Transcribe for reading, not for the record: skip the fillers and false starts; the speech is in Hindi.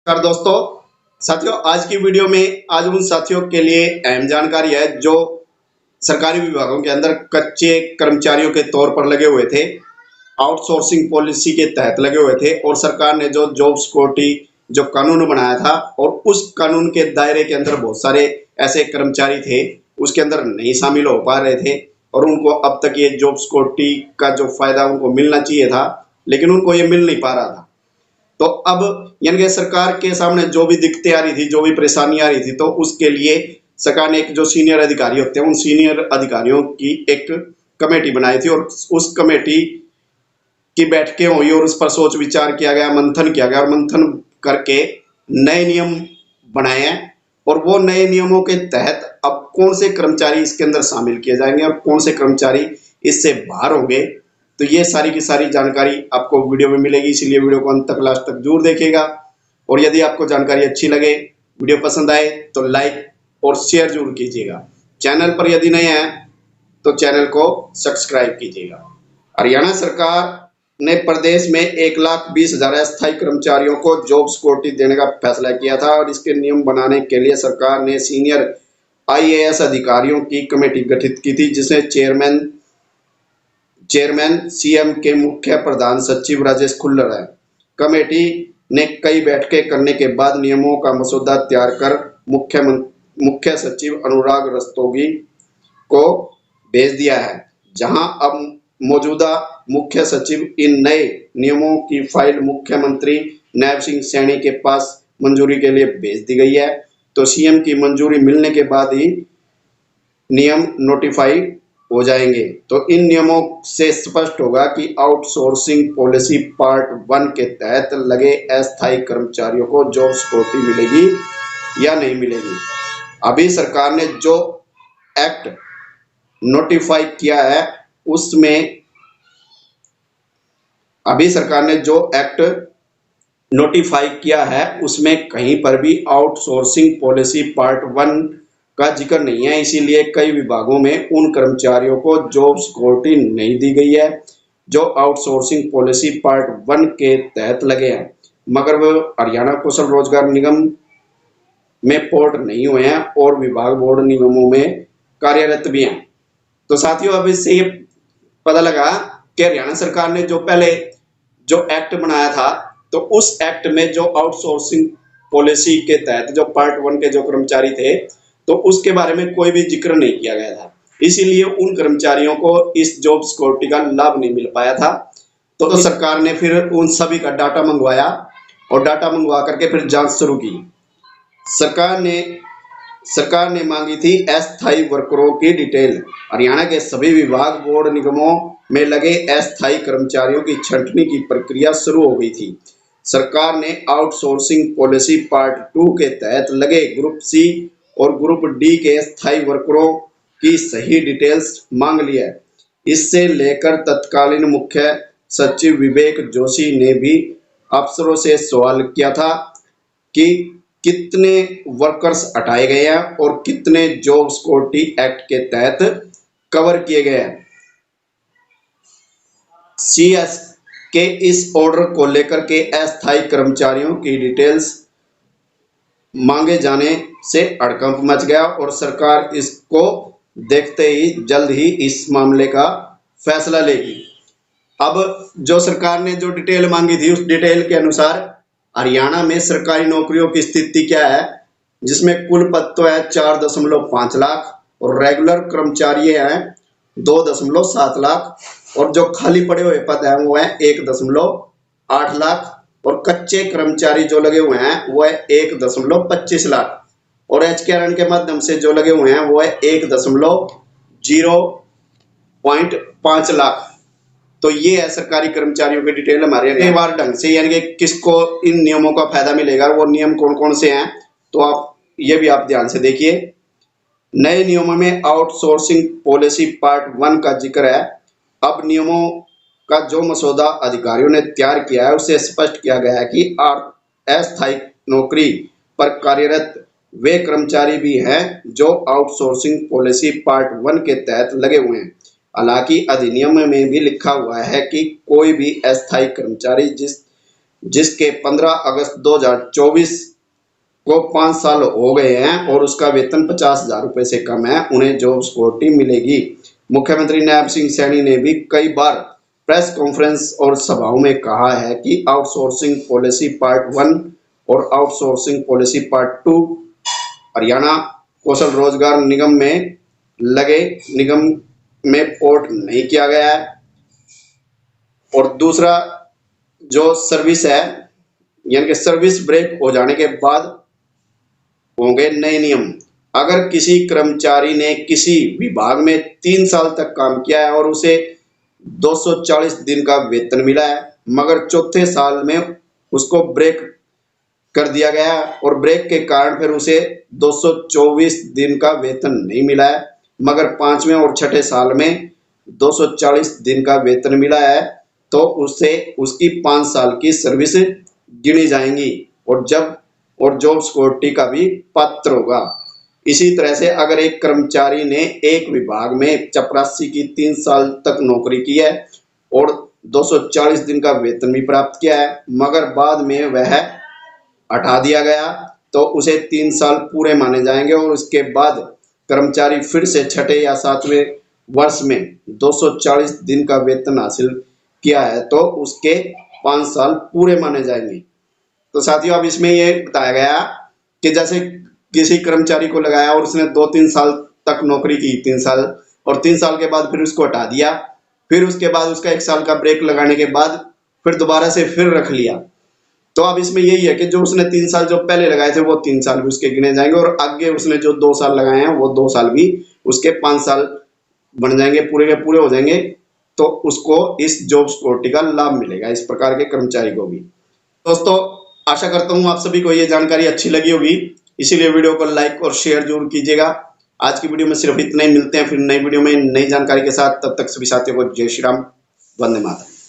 नमस्कार दोस्तों। साथियों, आज की वीडियो में आज उन साथियों के लिए अहम जानकारी है जो सरकारी विभागों के अंदर कच्चे कर्मचारियों के तौर पर लगे हुए थे, आउटसोर्सिंग पॉलिसी के तहत लगे हुए थे और सरकार ने जो जॉब सिक्योरिटी जो कानून बनाया था और उस कानून के दायरे के अंदर बहुत सारे ऐसे कर्मचारी थे उसके अंदर नहीं शामिल हो पा रहे थे और उनको अब तक ये जॉब सिक्योरिटी का जो फायदा उनको मिलना चाहिए था, लेकिन उनको ये मिल नहीं पा रहा था। तो अब यानी कि सरकार के सामने जो भी दिक्कतें आ रही थी, जो भी परेशानी आ रही थी, तो उसके लिए सरकार ने एक जो सीनियर अधिकारी होते हैं उन सीनियर अधिकारियों की एक कमेटी बनाई थी और उस कमेटी की बैठकें हुई और उस पर सोच विचार किया गया, मंथन किया गया और मंथन करके नए नियम बनाए हैं। और वो नए नियमों के तहत अब कौन से कर्मचारी इसके अंदर शामिल किए जाएंगे और कौन से कर्मचारी इससे बाहर होंगे, तो ये सारी की सारी जानकारी आपको वीडियो में मिलेगी, इसलिए वीडियो को अंत तक लास्ट तक जरूर देखिएगा। और यदि आपको जानकारी अच्छी लगे, वीडियो पसंद आए तो लाइक और शेयर जरूर कीजिएगा। चैनल पर यदि नए हैं तो चैनल को सब्सक्राइब कीजिएगा। हरियाणा सरकार ने प्रदेश में 1,20,000 अस्थायी कर्मचारियों को जॉब सिक्योरिटी देने का फैसला किया था और इसके नियम बनाने के लिए सरकार ने सीनियर आईएएस अधिकारियों की कमेटी गठित की थी, जिसमें चेयरमैन सीएम के मुख्य प्रधान सचिव राजेश खुल्लर है। कमेटी ने कई बैठकें करने के बाद नियमों का मसौदा तैयार कर मुख्य सचिव अनुराग रस्तोगी को भेज दिया है, जहां अब मौजूदा मुख्य सचिव इन नए नियमों की फाइल मुख्यमंत्री नायब सिंह सैनी के पास मंजूरी के लिए भेज दी गई है। तो सीएम की मंजूरी मिलने के बाद ही नियम नोटिफाई हो जाएंगे। तो इन नियमों से स्पष्ट होगा कि आउटसोर्सिंग पॉलिसी पार्ट 1 के तहत लगे अस्थायी कर्मचारियों को जॉब सिक्योरिटी मिलेगी या नहीं मिलेगी। अभी सरकार ने जो एक्ट नोटिफाई किया है उसमें कहीं पर भी आउटसोर्सिंग पॉलिसी पार्ट 1 का जिक्र नहीं है, इसीलिए कई विभागों में उन कर्मचारियों को जॉब सिक्योरिटी नहीं दी गई है जो आउटसोर्सिंग पॉलिसी पार्ट 1 के तहत लगे हैं, मगर वो हरियाणा कौशल रोजगार निगम में पोर्ट नहीं हुए हैं और विभाग बोर्ड निगमों में कार्यरत भी हैं। तो साथियों, अब इससे ये पता लगा कि हरियाणा सरकार ने जो पहले जो एक्ट बनाया था, तो उस एक्ट में जो आउटसोर्सिंग पॉलिसी के तहत जो पार्ट 1 के जो कर्मचारी थे, तो उसके बारे में कोई भी जिक्र नहीं किया गया था, इसीलिए उन कर्मचारियों को इस जॉब सिक्योरिटी का लाभ नहीं मिल पाया था। तो सरकार ने फिर उन सभी का डाटा मंगवाया और डाटा मंगवा करके फिर जांच शुरू की। सरकार ने मांगी थी अस्थायी वर्करों की डिटेल। हरियाणा के सभी विभाग बोर्ड निगमों में लगे अस्थायी कर्मचारियों की छंटनी की प्रक्रिया शुरू हो गई थी। सरकार ने आउटसोर्सिंग पॉलिसी पार्ट 2 के तहत लगे ग्रुप सी और ग्रुप डी के अस्थायी वर्करों की सही डिटेल्स मांग ली है। इससे लेकर तत्कालीन मुख्य सचिव विवेक जोशी ने भी अफसरों से सवाल किया था कि कितने वर्कर्स हटाए गए हैं और कितने जॉब सिक्योरिटी एक्ट के तहत कवर किए गए हैं। सीएस के इस ऑर्डर को लेकर के अस्थायी कर्मचारियों की डिटेल्स मांगे जाने से हड़कंप मच गया और सरकार इसको देखते ही जल्द ही इस मामले का फैसला लेगी। अब जो सरकार ने जो डिटेल मांगी थी उस डिटेल के अनुसार हरियाणा में सरकारी नौकरियों की स्थिति क्या है, जिसमें कुल पद तो है 4.5 लाख और रेगुलर कर्मचारी हैं 2.7 लाख और जो खाली पड़े हुए पद हैं वो है 1.8 लाख और कच्चे कर्मचारी जो लगे हुए हैं वो है 1.25 लाख और एचकेआरएन के माध्यम से जो लगे हुए हैं वो है 1.05 लाख। तो ये है सरकारी कर्मचारियों की डिटेल हमारे कई बार ढंग से, यानी कि किसको इन नियमों का फायदा मिलेगा, वो नियम कौन कौन से हैं, तो आप ये भी आप ध्यान से देखिए। नए नियमों में आउटसोर्सिंग पॉलिसी पार्ट 1 का जिक्र है। अब नियमों का जो मसौदा अधिकारियों ने तैयार किया है उससे स्पष्ट किया गया है कि अस्थायी नौकरी पर कार्यरत वे कर्मचारी भी हैं जो आउटसोर्सिंग पॉलिसी पार्ट 1 के तहत लगे हुए हैं। हालांकि अधिनियम में भी लिखा हुआ है कि कोई भी अस्थायी कर्मचारी जिसके 15 अगस्त 2024 को 5 साल हो गए हैं और उसका वेतन 50,000 रुपए से कम है, उन्हें जॉब सिक्योरिटी मिलेगी। मुख्यमंत्री नायब सिंह सैनी ने भी कई बार प्रेस कॉन्फ्रेंस और सभाओं में कहा है कि आउटसोर्सिंग पॉलिसी पार्ट 1 और आउटसोर्सिंग पॉलिसी पार्ट 2 हरियाणा कौशल रोजगार निगम में पोर्ट नहीं किया गया है। और दूसरा जो सर्विस है, यानी कि सर्विस ब्रेक हो जाने के बाद होंगे नए नियम। अगर किसी कर्मचारी ने किसी विभाग में 3 साल तक काम किया है और उसे 240 दिन का वेतन मिला है, मगर चौथे साल में उसको ब्रेक कर दिया गया और ब्रेक के कारण फिर उसे 224 दिन का वेतन नहीं मिला है, मगर 5वें और 6ठे साल में 240 दिन का वेतन मिला है, तो उससे उसकी 5 साल की सर्विस गिनी जाएंगी और जॉब सिक्योरिटी का भी पात्र होगा। इसी तरह से अगर एक कर्मचारी ने एक विभाग में चपरासी की 3 साल तक नौकरी की है और 240 दिन का वेतन भी प्राप्त किया है, मगर बाद में वह हटा दिया गया, तो उसे 3 साल पूरे माने जाएंगे और उसके बाद कर्मचारी फिर से 6ठे या 7वें वर्ष में 240 दिन का वेतन हासिल किया है, तो उसके 5 साल पूरे माने जाएंगे। तो साथियों, अब इसमें ये बताया गया कि जैसे किसी कर्मचारी को लगाया और उसने 2-3 साल तक नौकरी की, 3 साल, और 3 साल के बाद फिर उसको हटा दिया, फिर उसके बाद उसका 1 साल का ब्रेक लगाने के बाद फिर दोबारा से फिर रख लिया। तो अब इसमें यही है कि जो उसने 3 साल जो पहले लगाए थे वो 3 साल भी उसके गिने जाएंगे और आगे उसने जो 2 साल लगाए हैं वो 2 साल भी उसके 5 साल बन जाएंगे, पूरे के पूरे हो जाएंगे। तो उसको इस जॉब सिक्योरिटी का लाभ मिलेगा, इस प्रकार के कर्मचारी को भी। दोस्तों, आशा करता हूं आप सभी को ये जानकारी अच्छी लगी होगी, इसीलिए वीडियो को लाइक और शेयर जरूर कीजिएगा। आज की वीडियो में सिर्फ इतना ही, मिलते हैं फिर नई वीडियो में नई जानकारी के साथ। तब तक सभी साथियों को जय श्री राम, वंदे मातरम।